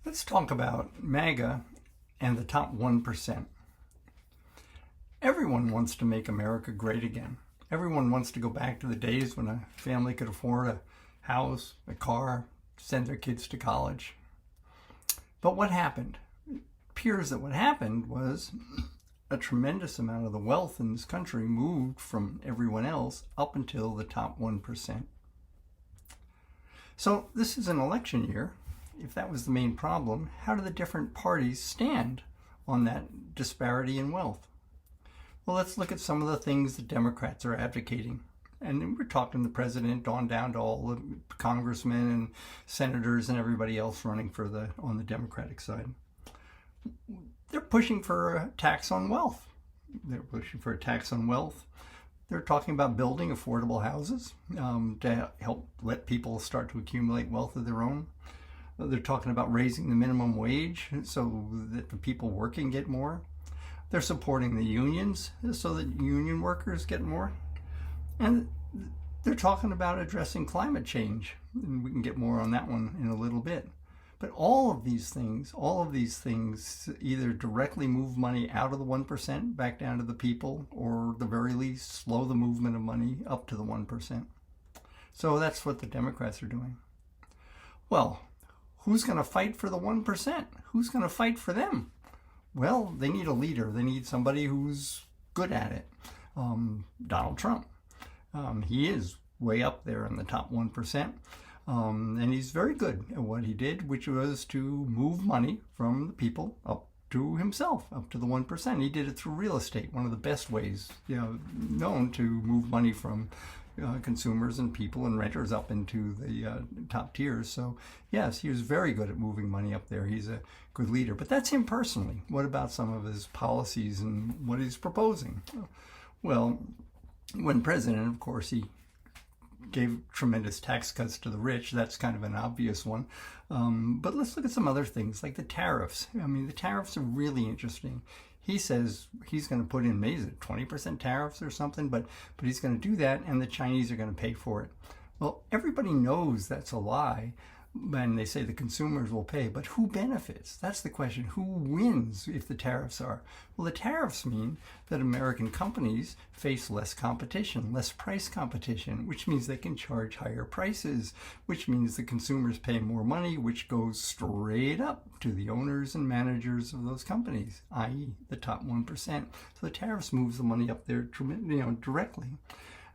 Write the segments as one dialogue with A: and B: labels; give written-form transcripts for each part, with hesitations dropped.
A: Let's talk about MAGA and the top 1%. Everyone wants to make America great again. Everyone wants to go back to the days when a family could afford a house, a car, send their kids to college. But what happened? It appears that what happened was a tremendous amount of the wealth in this country moved from everyone else up until the top 1%. So this is an election year. If that was the main problem, how do the different parties stand on that disparity in wealth? Well, let's look at some of the things that Democrats are advocating. And we're talking the president on down to all the congressmen and senators and everybody else running on the Democratic side. They're pushing for a tax on wealth. They're pushing for a tax on wealth. They're talking about building affordable houses to help let people start to accumulate wealth of their own. They're talking about raising the minimum wage so that the people working get more. They're supporting the unions so that union workers get more. And they're talking about addressing climate change. And we can get more on that one in a little bit. But all of these things either directly move money out of the 1% back down to the people, or at the very least slow the movement of money up to the 1%. So that's what the Democrats are doing. Well, who's going to fight for the 1%? Who's going to fight for them? Well, they need a leader. They need somebody who's good at it. Donald Trump. He is way up there in the top 1%. And he's very good at what he did, which was to move money from the people up to himself, up to the 1%. He did it through real estate, one of the best ways, known to move money from consumers and people and renters up into the top tiers. So yes, he was very good at moving money up there. He's a good leader. But that's him personally. What about some of his policies and what he's proposing? Well, when president, of course, he gave tremendous tax cuts to the rich. That's kind of an obvious one. But let's look at some other things like the tariffs. I mean, the tariffs are really interesting. He says he's going to put in, maybe 20% tariffs or something, but he's going to do that, and the Chinese are going to pay for it. Well, everybody knows that's a lie, and they say the consumers will pay, but who benefits? That's the question. Who wins if the tariffs are? Well, the tariffs mean that American companies face less competition, less price competition, which means they can charge higher prices, which means the consumers pay more money, which goes straight up to the owners and managers of those companies, i.e. the top 1%. So the tariffs moves the money up there directly.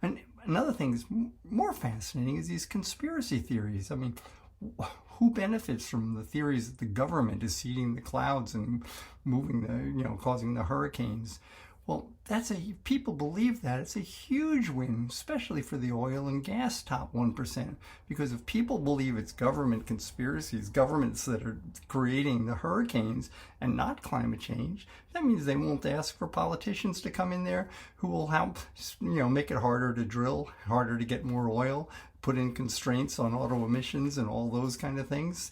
A: And another thing that's more fascinating is these conspiracy theories. I mean, who benefits from the theories that the government is seeding the clouds and moving causing the hurricanes? Well, people believe that. It's a huge win, especially for the oil and gas top 1%. Because if people believe it's government conspiracies, governments that are creating the hurricanes and not climate change, that means they won't ask for politicians to come in there who will help, make it harder to drill, harder to get more oil, put in constraints on auto emissions and all those kind of things,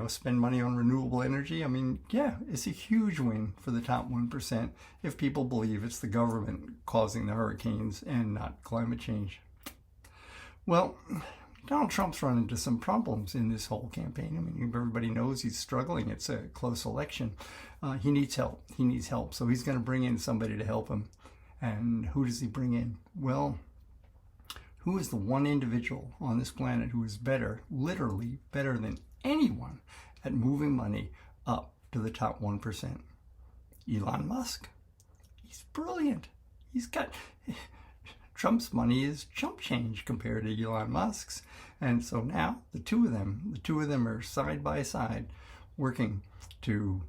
A: spend money on renewable energy. I mean, yeah, it's a huge win for the top 1% if people believe it's the government causing the hurricanes and not climate change. Well, Donald Trump's run into some problems in this whole campaign. I mean, everybody knows he's struggling. It's a close election. He needs help. So he's going to bring in somebody to help him. And who does he bring in? Well, who is the one individual on this planet who is literally better than anyone at moving money up to the top 1%? Elon Musk. He's brilliant. Trump's money is chump change compared to Elon Musk's. And so now the two of them are side by side working to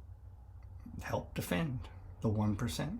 A: help defend the 1%.